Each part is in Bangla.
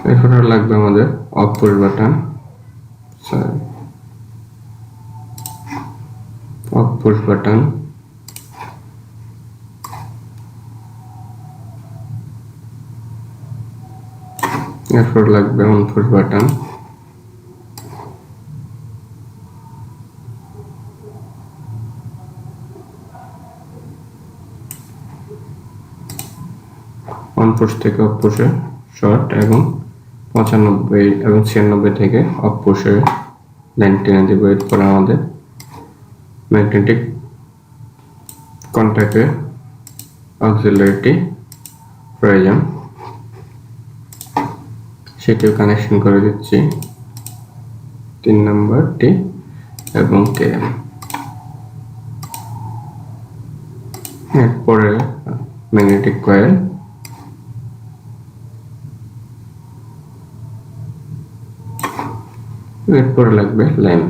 এরপর লাগবে আমাদের of push button, of push button, এরপর লাগবে on push button, on push থেকে অফ পুশে শর্ট এবং 95 এবং 96 থেকে অফ পুশে লাইন টেনে দেব। এরপর আমাদের ম্যাগনেটিক কন্ট্যাক্টের অক্সিলারিটি প্রয়োজন, সেটিও কানেকশন করে দিচ্ছি 3 নম্বরটি এবং কে। এরপরে ম্যাগনেটিক কয়েল, এরপরে লাগবে ল্যাম্প।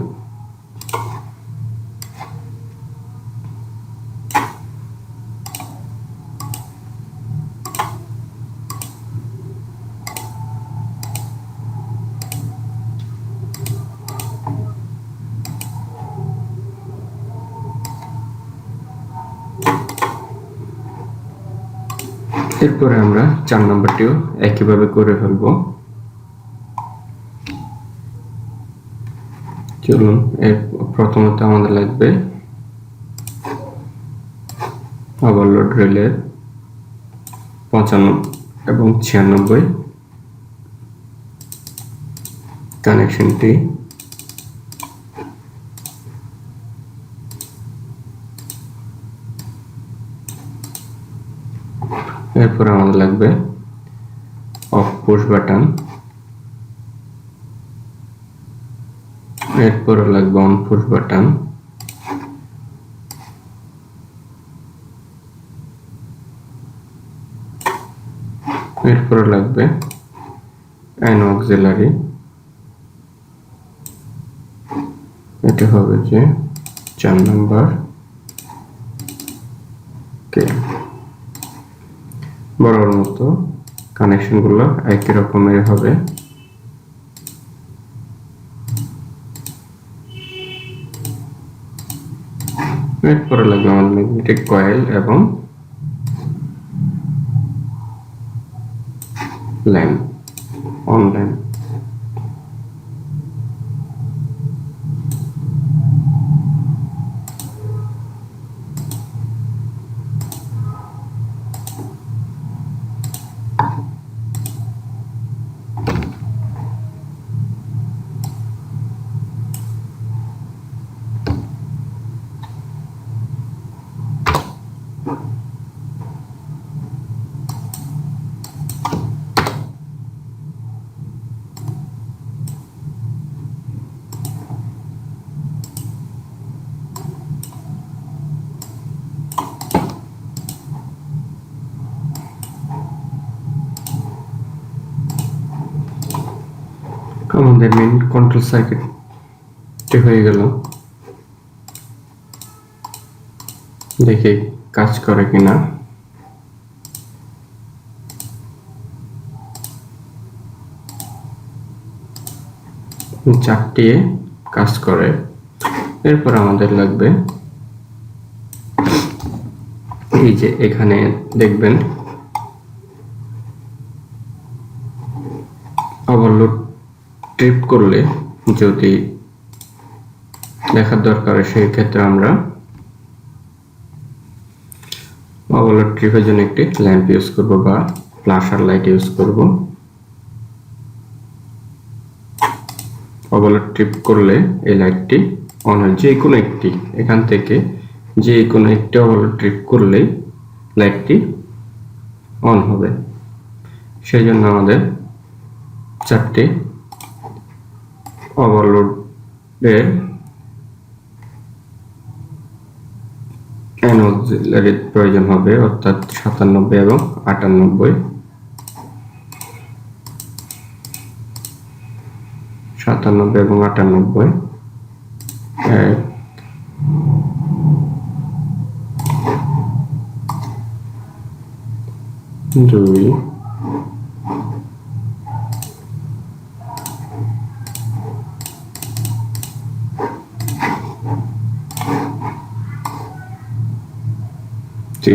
এরপরে আমরা 4 নম্বরটিও একইভাবে করে ফেলব। চলুন, প্রথমত আমাদের লাগবে ওভারলোড রেলের 95 এবং 96 কানেকশনটি এরপর আমাদের লাগবে অফ পুশ বাটন, এরপর লাগবে অন পুশ বাটন, এরপর লাগবে অ্যান অক্সিলারি, এটা হবে যে 4 নম্বর কে। বরাবর মতো কানেকশন গুলো একই রকমের হবে। এরপরে লাগবে আমাদের ম্যাগনেটিক কয়েল এবং ল্যাম্প, অন ল্যাম্প। আমাদের মেইন কন্ট্রোল সার্কিটটি হয়ে গেল। দেখি কাজ করে কিনা। চারটি কাজ করে। এরপর আমাদের লাগবে এই যে এখানে দেখবেন ওভারলোড ট্রিপ করলে যদি দেখার দরকার সেই ক্ষেত্রে আমরা ওভারলোড ট্রিপের জন্য একটি ল্যাম্প ইউজ করব বা ফ্ল্যাশার লাইট ইউজ করব। ওভারলোড ট্রিপ করলে এই লাইটটি অন হয়, যে কোনো একটি, এখান থেকে যে কোনো একটি ওভারলোড ট্রিপ করলেই লাইটটি অন হবে। সেই জন্য আমাদের চারটি ওভারলোডের অক্সিলারির প্রয়োজন হবে, অর্থাৎ 97 এবং 98, 97 এবং 98, 1 2 3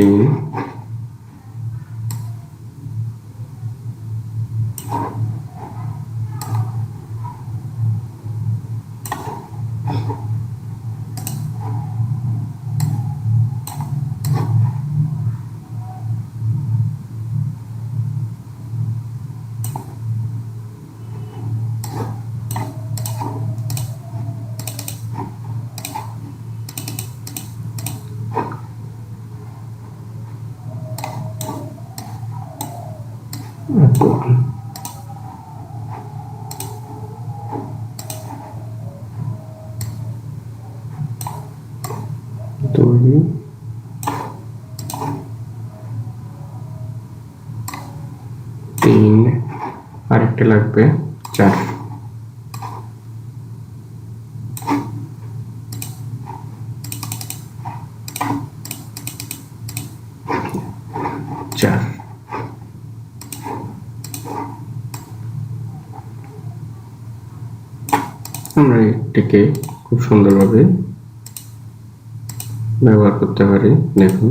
2 3 আরেকটা লাগবে 4 আমরা এটিকে খুব সুন্দরভাবে ব্যবহার করতে পারি। দেখুন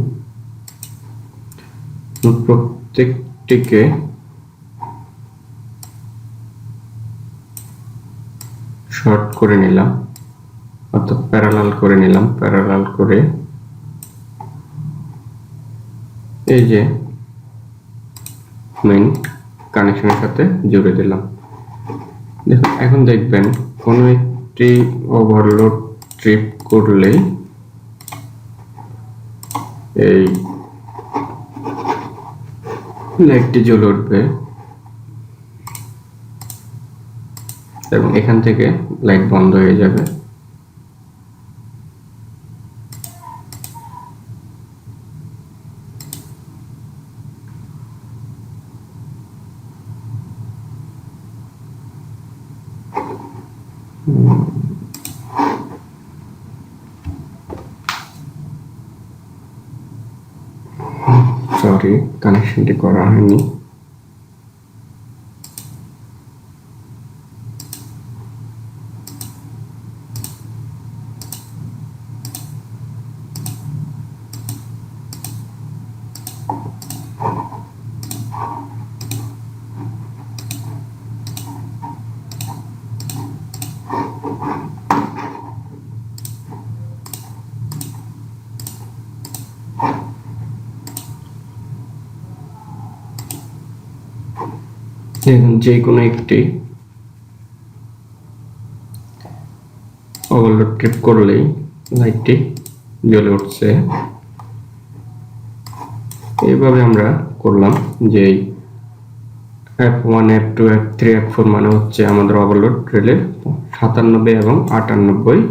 প্রত্যেকটিকে শর্ট করে নিলাম, অর্থাৎ প্যারালাল করে নিলাম। প্যারালাল করে এই যে মেইন কানেকশনের সাথে জুড়ে দিলাম। দেখুন এখন দেখবেন কোনো একটি ওভারলোড ট্রিপ করলেই এই লাইটটি জ্বলে উঠবে এবং এখান থেকে লাইট বন্ধ হয়ে যাবে। সরি, কানেকশনটি করা হয়নি। যে কোনো একটি ওভারলোড ট্রিপ করলেই লাইটটি জ্বলে উঠছে। এইভাবে আমরা করলাম যে F1 F2 F3 F4 মানে হচ্ছে আমাদের ওভারলোড রেলের 97 এবং 98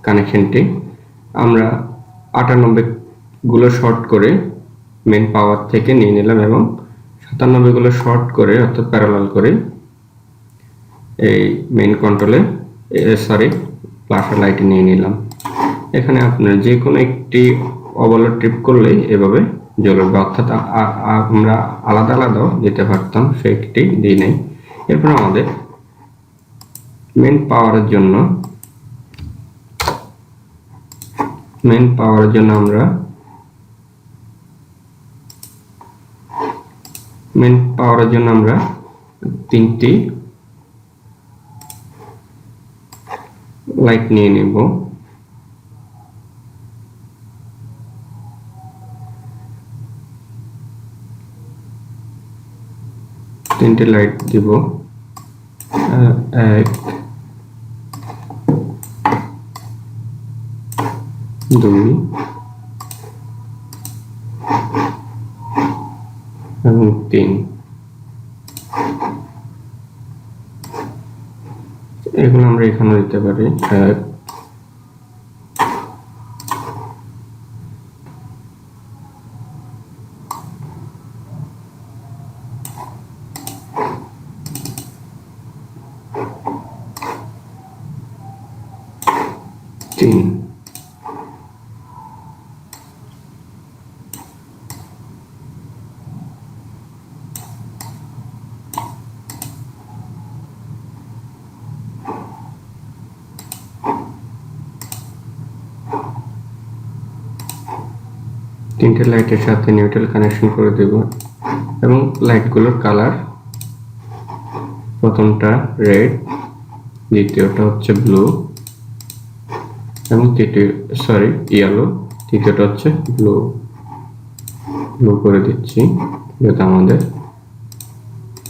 কানেকশনটি। আমরা 98 গুলো শর্ট করে মেন পাওয়ার থেকে নিয়ে নিলাম এবং 97 গুলো শর্ট করে অর্থাৎ প্যারালাল করে এই মেইন কন্ট্রোলে ফ্ল্যাশার লাইট নিয়ে নিলাম। এখানে আপনার যে কোনো একটি ওভারলোড ট্রিপ করলেই এভাবে জ্বলবে, অর্থাৎ আমরা আলাদা আলাদাও দিতে পারতাম, সেটি দিই নাই। এরপর আমাদের মেইন পাওয়ারের জন্য আমরা তিনটি লাইট নিয়ে নেব। তিনটি লাইট দিব, 1 2 এবং 3। এগুলো আমরা এখানে দিতে পারি। 1 3। তিনটে লাইটের সাথে নিউট্রাল কানেকশন করে দেব এবং লাইটগুলোর কালার প্রথমটা রেড, দ্বিতীয়টা হচ্ছে ব্লু এবং ইয়েলো, তৃতীয়টা হচ্ছে ব্লু করে দিচ্ছি যাতে আমাদের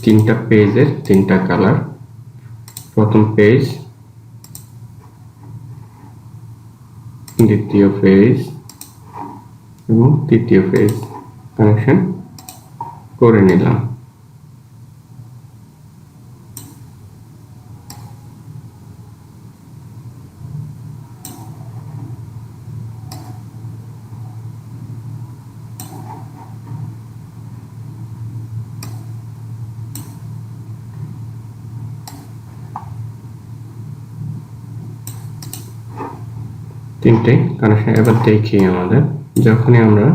তিনটা পেজের তিনটা কালার, প্রথম পেজ, দ্বিতীয় পেজ এবং তৃতীয় পেজ কানেকশন করে নিলাম। তিনটে কানেকশন এবার দেখি আমাদের যখনই আমরা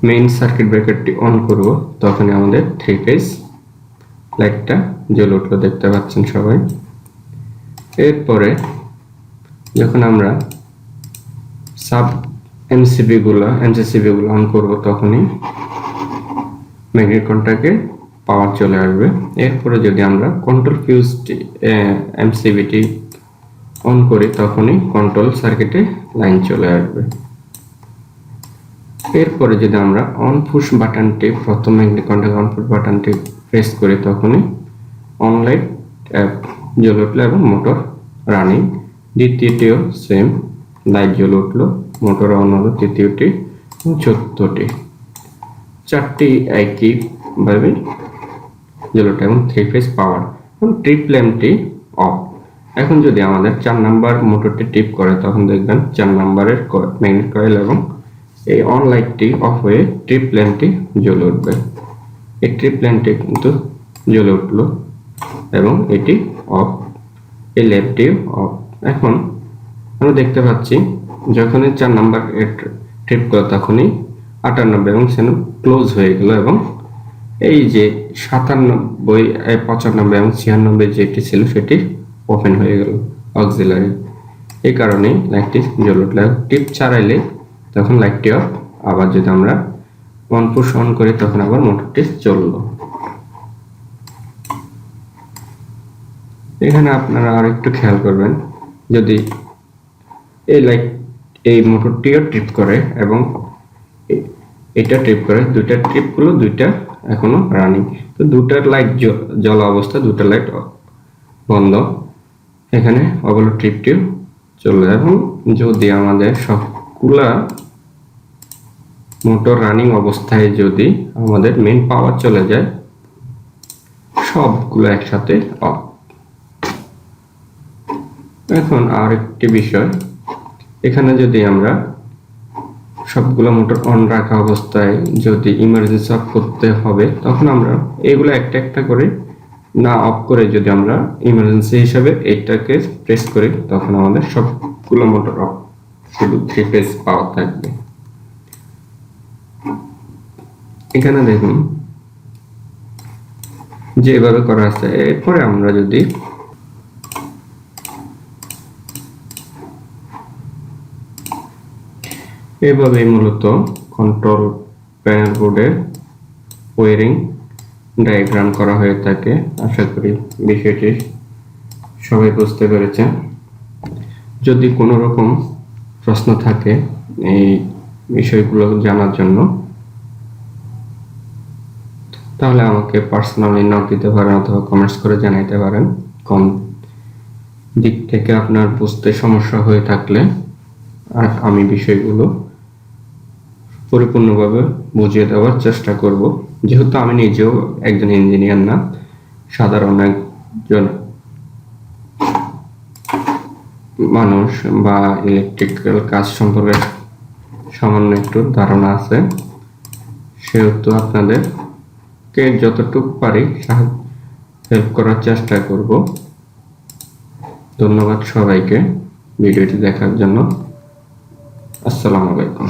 মেইন সার্কিট ব্রেকারটি অন করব তখনই আমাদের 3 ফেজ লাইটটা জ্বলে উঠলো, দেখতে পাচ্ছেন সবাই। এরপরে যখন আমরা সাব এমসিবি গুলো অন করব তখনই ম্যাগনেট কন্ট্যাক্টে পাওয়ার চলে আসবে। এরপরে যদি আমরা কন্ট্রোল ফিউজটি এমসিবিটি অন করি তখনই কন্ট্রোল সার্কিটে লাইন চলে আসবে। এরপরে যদি আমরা অন পুশ বাটনটি প্রথম ম্যাগনেট কন্ট্যাক্ট অন পুশ বাটনটি প্রেস করি তখনই অন লাইট জ্বলে উঠলো এবং মোটর রানিং। দ্বিতীয়টিও সেম, লাইট জ্বলে উঠলো, মোটর অন হলো, তৃতীয়টি এবং চতুর্থটি, চারটি একইভাবে জ্বলে উঠে এবং 3 ফেজ পাওয়ার এবং ট্রিপ ল্যাম্পটি অফ। এখন যদি আমাদের 4 নাম্বার মোটরটি টিপ করে তখন দেখবেন 4 নাম্বারের ম্যাগনেট কয়েল এবং এই অন লাইটটি অফ হয়ে ট্রিপ ল্যাম্পটি জ্বলে উঠবে। এই ট্রিপ ল্যাম্পটি কিন্তু জ্বলে উঠলো এবং এটি অফ, এই ল্যাম্পটি অফ। এখন আমরা দেখতে পাচ্ছি যখনই 4 নাম্বার ট্রিপ করে তখনই 98 এবং সেন ক্লোজ হয়ে গেল এবং এই যে 97, 95 এবং 96 যেটি ছিল সেটি ওপেন হয়ে গেল অক্সিলারি। এই কারণে লাইটটি জ্বলে উঠল। টিপ ছাড়াইলে তখন লাইটটি অফ। আবার যদি আমরা অন পুশ অন করি তখন আবার মোটরটি চললো। এখানে আপনারা আরেকটু খেয়াল করবেন, যদি এই মোটরটিও ট্রিপ করে এবং এটা ট্রিপ করে, দুইটা ট্রিপগুলো দুইটা এখনো রানিং, তো দুটার লাইট জ্বলা অবস্থা, দুটা লাইট বন্ধ। এখানে ওগুলো ট্রিপটিও চলে। এবং যদি আমাদের সবগুলা মোটর রানিং অবস্থায় যদি আমাদের মেইন পাওয়ার চলে যায় সবগুলো একসাথে অফ। এখন আরেকটি বিষয়, এখানে যদি আমরা সবগুলো মোটর অন রাখা অবস্থায় যদি ইমার্জেন্সি অফ করতে হবে তখন আমরা এগুলো একটা একটা করে না অফ করে যদি আমরা ইমার্জেন্সি হিসাবে এটাকে প্রেস করি তখন আমাদের সবগুলো মোটর অফ, শুধু 3 ফেজ পাওয়ার থাকবে। এখানে দেখুন যেভাবে করা আছে। এরপরে আমরা যদি এভাবে মূলত কন্ট্রোল প্যানেল বোর্ডের ওয়্যারিং ডায়াগ্রাম করা হয়ে থাকে। আশা করি বিষয়টি সবাই বুঝতে পেরেছেন। যদি কোনো রকম প্রশ্ন থাকে এই বিষয়গুলো জানার জন্য তাহলে আমাকে পার্সোনালি নক দিতে পারেন অথবা কমেন্টস করে জানাইতে পারেন। কোন দিক থেকে আপনার বুঝতে সমস্যা হয়ে থাকলে আমি বিষয়গুলো পরিপূর্ণভাবে বুঝিয়ে দেওয়ার চেষ্টা করব। যেহেতু আমি নিজেও একজন ইঞ্জিনিয়ার না, সাধারণ একজন মানুষ, বা ইলেকট্রিক্যাল কাজ সম্পর্কে সামান্য একটু ধারণা আছে, সেহেতু আপনাদেরকে যতটুকু পারি হেল্প করার চেষ্টা করব। ধন্যবাদ সবাইকে ভিডিওটি দেখার জন্য। আসসালামু আলাইকুম।